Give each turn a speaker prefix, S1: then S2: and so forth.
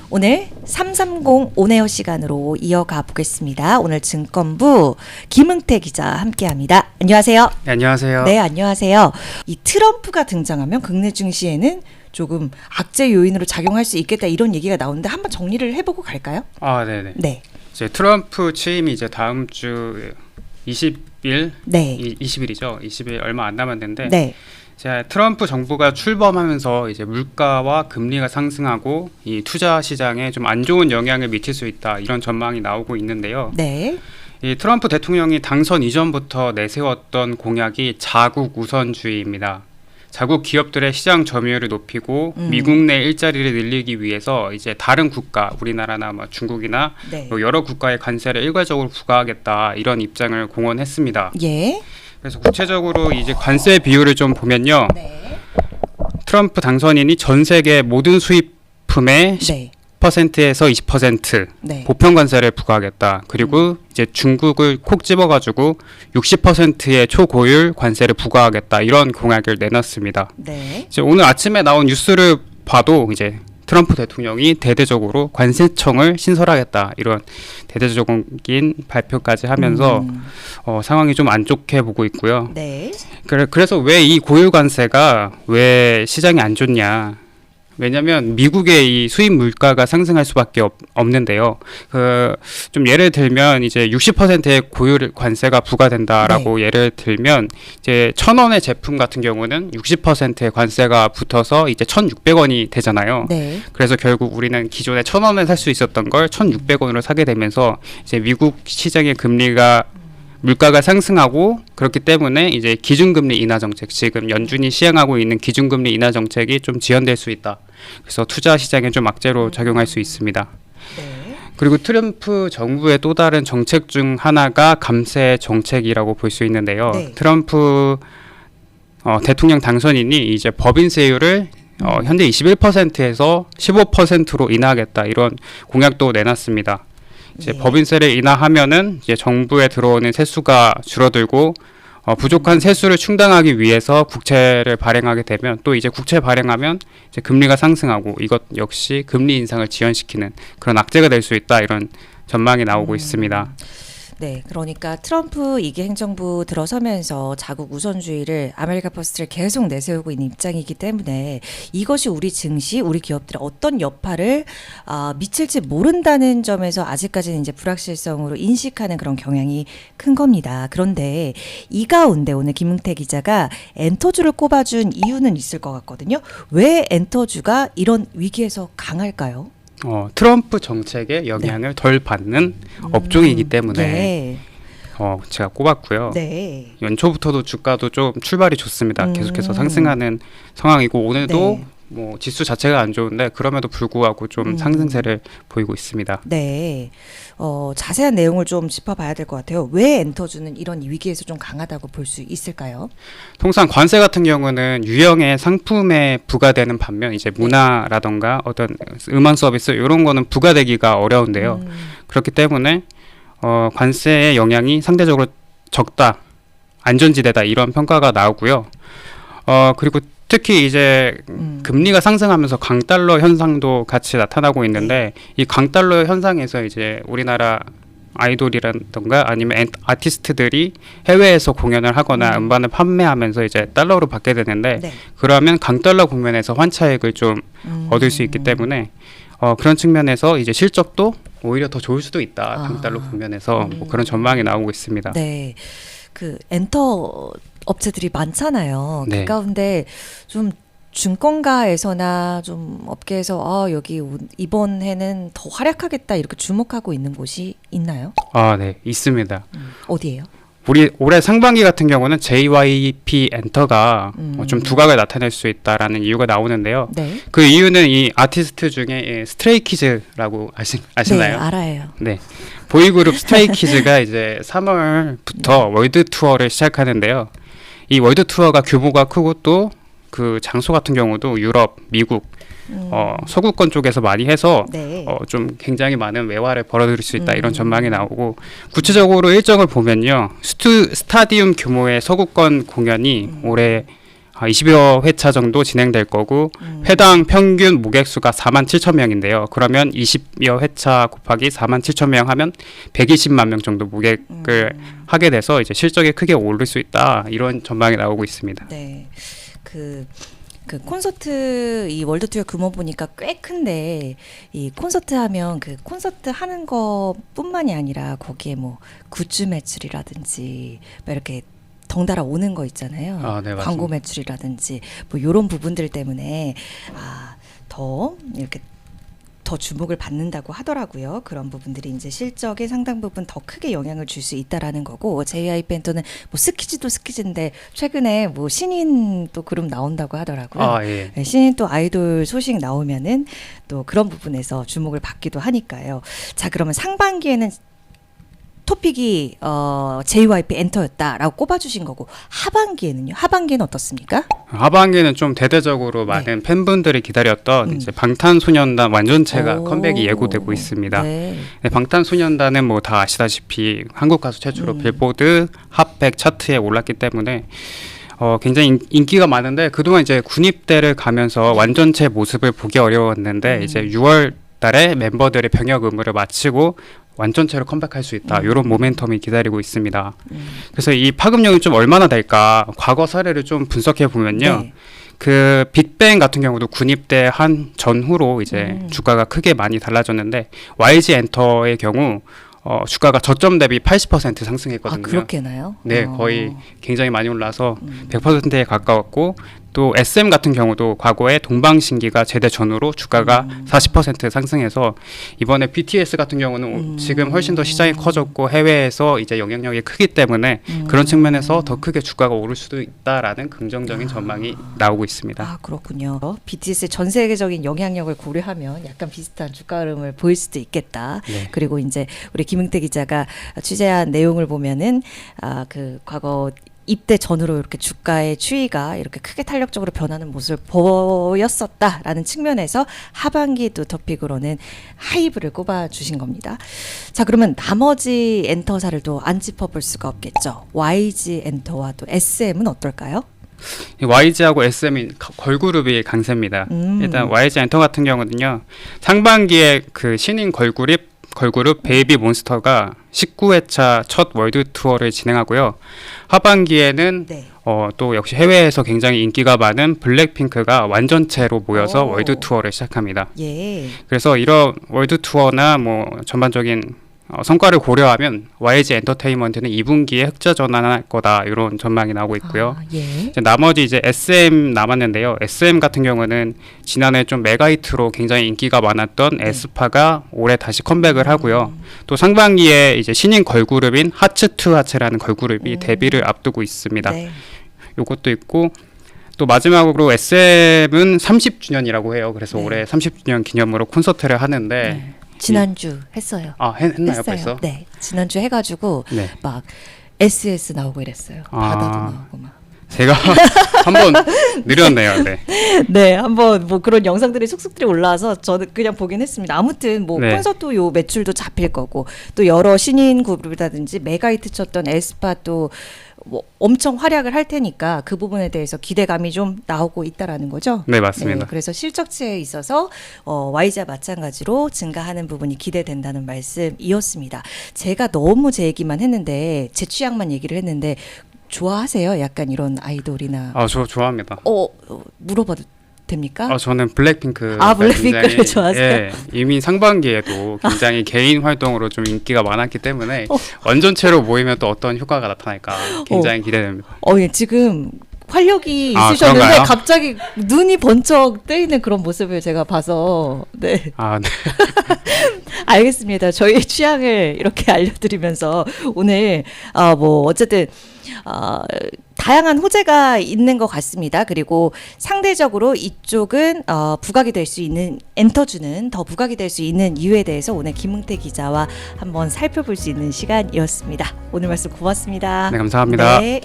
S1: 오늘 330 온에어 시간으로 이어가 보겠습니다. 오늘 증권부 김응태 기자 함께합니다. 안녕하세요.
S2: 네, 안녕하세요.
S1: 네, 안녕하세요. 이 트럼프가 등장하면 국내 증시에는 조금 악재 요인으로 작용할 수 있겠다 이런 얘기가 나오는데 한번 정리를 해보고 갈까요?
S2: 네네.
S1: 네.
S2: 이제 트럼프 취임이 이제 다음 주 20일,
S1: 네.
S2: 20일이죠. 20일 얼마 안 남았는데,
S1: 네.
S2: 이제 트럼프 정부가 출범하면서 이제 물가와 금리가 상승하고 이 투자 시장에 좀 안 좋은 영향을 미칠 수 있다 이런 전망이 나오고 있는데요.
S1: 네.
S2: 이 트럼프 대통령이 당선 이전부터 내세웠던 공약이 자국 우선주의입니다. 자국 기업들의 시장 점유율을 높이고 미국 내 일자리를 늘리기 위해서 이제 다른 국가, 우리나라나 뭐 중국이나
S1: 네.
S2: 여러 국가의 관세를 일괄적으로 부과하겠다 이런 입장을 공언했습니다.
S1: 예.
S2: 그래서 구체적으로 이제 관세 비율을 좀 보면요,
S1: 네.
S2: 트럼프 당선인이 전 세계 모든 수입품의
S1: 네.
S2: 10%에서 20%
S1: 네.
S2: 보편 관세를 부과하겠다. 그리고 이제 중국을 콕 집어가지고 60%의 초고율 관세를 부과하겠다. 이런 공약을 내놨습니다.
S1: 네.
S2: 이제 오늘 아침에 나온 뉴스를 봐도 이제 트럼프 대통령이 대대적으로 관세청을 신설하겠다. 이런 대대적인 발표까지 하면서 상황이 좀 안 좋게 보고 있고요.
S1: 네.
S2: 그래서 왜 이 고율 관세가 왜 시장이 안 좋냐? 왜냐하면 미국의 이 수입 물가가 상승할 수밖에 없는데요. 좀 예를 들면 이제 60%의 고율 관세가 부과된다라고 예를 들면 이제 1,000원의 제품 같은 경우는 60%의 관세가 붙어서 이제 1,600원이 되잖아요.
S1: 네.
S2: 그래서 결국 우리는 기존에 1,000원에 살 수 있었던 걸 1,600원으로 사게 되면서 이제 미국 시장의 물가가 상승하고 그렇기 때문에 이제 기준금리 인하 정책, 지금 연준이 시행하고 있는 기준금리 인하 정책이 좀 지연될 수 있다. 그래서 투자 시장에 좀 악재로 작용할 수 있습니다.
S1: 네.
S2: 그리고 트럼프 정부의 또 다른 정책 중 하나가 감세 정책이라고 볼 수 있는데요.
S1: 네.
S2: 트럼프 대통령 당선인이 이제 법인세율을 현재 21%에서 15%로 인하하겠다 이런 공약도 내놨습니다. 이제
S1: 네.
S2: 법인세를 인하하면은 이제 정부에 들어오는 세수가 줄어들고 부족한 세수를 충당하기 위해서 국채를 발행하게 되면 또 이제 국채 발행하면 이제 금리가 상승하고 이것 역시 금리 인상을 지연시키는 그런 악재가 될 수 있다 이런 전망이 나오고 있습니다.
S1: 네, 그러니까 트럼프 2기 행정부 들어서면서 자국 우선주의를 아메리카 퍼스트를 계속 내세우고 있는 입장이기 때문에 이것이 우리 증시, 우리 기업들의 어떤 여파를 미칠지 모른다는 점에서 아직까지는 이제 불확실성으로 인식하는 그런 경향이 큰 겁니다. 그런데 이 가운데 오늘 김응태 기자가 엔터주를 꼽아준 이유는 있을 것 같거든요. 왜 엔터주가 이런 위기에서 강할까요?
S2: 트럼프 정책에 영향을 덜 받는 업종이기 때문에 제가 꼽았고요.
S1: 네.
S2: 연초부터도 주가도 좀 출발이 좋습니다. 계속해서 상승하는 상황이고 오늘도 뭐 지수 자체가 안 좋은데 그럼에도 불구하고 좀 상승세를 보이고 있습니다.
S1: 네. 자세한 내용을 좀 짚어봐야 될 것 같아요. 왜 엔터주는 이런 위기에서 좀 강하다고 볼 수 있을까요?
S2: 통상 관세 같은 경우는 유형의 상품에 부과되는 반면 이제 문화라던가 어떤 음원 서비스 이런 거는 부과되기가 어려운데요. 그렇기 때문에 관세의 영향이 상대적으로 적다, 안전지대다 이런 평가가 나오고요. 그리고 특히 이제 금리가 상승하면서 강달러 현상도 같이 나타나고 있는데 이 강달러 현상에서 이제 우리나라 아이돌이라던가 아니면 아티스트들이 해외에서 공연을 하거나 음반을 판매하면서 이제 달러로 받게 되는데 그러면 강달러 국면에서 환차익을 좀 얻을 수 있기 때문에 그런 측면에서 이제 실적도 오히려 더 좋을 수도 있다. 강달러 국면에서 뭐 그런 전망이 나오고 있습니다.
S1: 네. 그 엔터 업체들이 많잖아요.
S2: 네.
S1: 그 가운데 좀 증권가에서나 좀 업계에서 여기 이번 해는 더 활약하겠다 이렇게 주목하고 있는 곳이 있나요?
S2: 네, 있습니다.
S1: 어디예요?
S2: 우리 올해 상반기 같은 경우는 JYP 엔터가 좀 두각을 나타낼 수 있다라는 이유가 나오는데요.
S1: 네.
S2: 그 이유는 이 아티스트 중에 스트레이키즈라고 아시나요?
S1: 네, 알아요.
S2: 네. 보이그룹 스트레이키즈가 이제 3월부터 월드 투어를 시작하는데요. 이 월드 투어가 규모가 크고 또 그 장소 같은 경우도 유럽, 미국, 서구권 쪽에서 많이 해서 좀 굉장히 많은 외화를 벌어들일 수 있다 이런 전망이 나오고 구체적으로 일정을 보면요. 스타디움 규모의 서구권 공연이 올해 20여 회차 정도 진행될 거고 회당 평균 모객 수가 47,000명인데요. 그러면 20여 회차 곱하기 47,000명 하면 120만 명 정도 모객을 하게 돼서 이제 실적이 크게 오를 수 있다. 이런 전망이 나오고 있습니다.
S1: 네. 그 콘서트 이 월드 투어 규모 보니까 꽤 큰데 이 콘서트 하면 그 콘서트 하는 거뿐만이 아니라 거기에 뭐 굿즈 매출이라든지 뭐 이렇게 덩달아 오는 거 있잖아요.
S2: 네,
S1: 광고
S2: 맞습니다.
S1: 매출이라든지 뭐 이런 부분들 때문에 더 이렇게 더 주목을 받는다고 하더라고요. 그런 부분들이 이제 실적에 상당 부분 더 크게 영향을 줄 수 있다라는 거고 JYP 엔터는 뭐 스키즈도 스키즈인데 최근에 뭐 신인 또 그룹 나온다고 하더라고요.
S2: 예.
S1: 네, 신인 또 아이돌 소식 나오면은 또 그런 부분에서 주목을 받기도 하니까요. 자, 그러면 상반기에는 토픽이 JYP 엔터였다라고 꼽아주신 거고 하반기에는요? 하반기에는 어떻습니까?
S2: 하반기는 좀 대대적으로 많은 팬분들이 기다렸던 이제 방탄소년단 완전체가
S1: 오.
S2: 컴백이 예고되고 있습니다.
S1: 네.
S2: 네, 방탄소년단은 뭐 다 아시다시피 한국 가수 최초로 빌보드 핫100 차트에 올랐기 때문에 굉장히 인기가 많은데 그동안 이제 군입대를 가면서 완전체 모습을 보기 어려웠는데 이제 6월 달에 멤버들의 병역 의무를 마치고 완전체로 컴백할 수 있다. 이런 모멘텀이 기다리고 있습니다. 그래서 이 파급력이 좀 얼마나 될까? 과거 사례를 좀 분석해 보면요.
S1: 네.
S2: 그 빅뱅 같은 경우도 군입대 한 전후로 이제 주가가 크게 많이 달라졌는데 YG 엔터의 경우 주가가 저점 대비 80% 상승했거든요.
S1: 그렇게나요?
S2: 네, 거의 굉장히 많이 올라서 100%에 가까웠고 또 SM 같은 경우도 과거에 동방신기가 제대 전후로 주가가 40% 상승해서 이번에 BTS 같은 경우는 지금 훨씬 더 시장이 커졌고 해외에서 이제 영향력이 크기 때문에 그런 측면에서 더 크게 주가가 오를 수도 있다라는 긍정적인 전망이 나오고 있습니다.
S1: 그렇군요. BTS의 전 세계적인 영향력을 고려하면 약간 비슷한 주가 흐름을 보일 수도 있겠다.
S2: 네.
S1: 그리고 이제 우리 김응태 기자가 취재한 내용을 보면은 그 과거 입대 전후로 이렇게 주가의 추이가 이렇게 크게 탄력적으로 변하는 모습을 보였었다라는 측면에서 하반기 또 토픽으로는 하이브를 꼽아주신 겁니다. 자, 그러면 나머지 엔터사를 또 안 짚어볼 수가 없겠죠. YG 엔터와 또 SM은 어떨까요?
S2: YG하고 SM이 걸그룹이 강세입니다. 일단 YG 엔터 같은 경우는요. 상반기에 그 신인 걸그룹 베이비 몬스터가 19회차 첫 월드 투어를 진행하고요. 하반기에는
S1: 네.
S2: 또 역시 해외에서 굉장히 인기가 많은 블랙핑크가 완전체로 모여서
S1: 오.
S2: 월드 투어를 시작합니다.
S1: 예.
S2: 그래서 이런 월드 투어나 뭐 전반적인 성과를 고려하면 YG 엔터테인먼트는 2분기에 흑자 전환할 거다 이런 전망이 나오고 있고요.
S1: 예.
S2: 이제 나머지 이제 SM 남았는데요. SM 같은 경우는 지난해 좀 메가히트로 굉장히 인기가 많았던 에스파가 올해 다시 컴백을 하고요. 또 상반기에 이제 신인 걸그룹인 하츠투하츠라는 걸그룹이 데뷔를 앞두고 있습니다.
S1: 네.
S2: 요것도 있고 또 마지막으로 SM은 30주년이라고 해요. 그래서
S1: 네.
S2: 올해 30주년 기념으로 콘서트를 하는데
S1: 네. 지난주 했어요.
S2: 했나요
S1: 했어요.
S2: 벌써?
S1: 네. 지난주 해가지고
S2: 네.
S1: 막 SS 나오고 이랬어요. 바다도 나오고 막.
S2: 제가 한번 느렸네요. 네.
S1: 네, 한번 뭐 그런 영상들이 쑥쑥들이 올라와서 저는 그냥 보긴 했습니다. 아무튼 뭐
S2: 네.
S1: 콘서트 요 매출도 잡힐 거고 또 여러 신인 그룹이라든지 메가히트 쳤던 에스파 또 뭐 엄청 활약을 할 테니까 그 부분에 대해서 기대감이 좀 나오고 있다라는 거죠.
S2: 네, 맞습니다.
S1: 네, 그래서 실적치에 있어서 YG와 마찬가지로 증가하는 부분이 기대된다는 말씀이었습니다. 제가 너무 제 얘기만 했는데 제 취향만 얘기를 했는데 좋아하세요? 약간 이런 아이돌이나
S2: 저 좋아합니다.
S1: 물어봐도 됩니까?
S2: 저는 블랙핑크.
S1: 블랙핑크를 좋아하세요?
S2: 예, 이미 상반기에도 굉장히 개인 활동으로 좀 인기가 많았기 때문에 완전체로 모이면 또 어떤 효과가 나타날까 굉장히 기대됩니다.
S1: 예, 지금 활력이 있으셨는데
S2: 그런가요?
S1: 갑자기 눈이 번쩍 뜨이는 그런 모습을 제가 봐서 네.
S2: 네.
S1: 알겠습니다. 저희 취향을 이렇게 알려드리면서 오늘 뭐 어쨌든 다양한 호재가 있는 것 같습니다. 그리고 상대적으로 이쪽은 부각이 될 수 있는 엔터주는 더 부각이 될 수 있는 이유에 대해서 오늘 김응태 기자와 한번 살펴볼 수 있는 시간이었습니다. 오늘 말씀 고맙습니다.
S2: 네, 감사합니다.
S1: 네.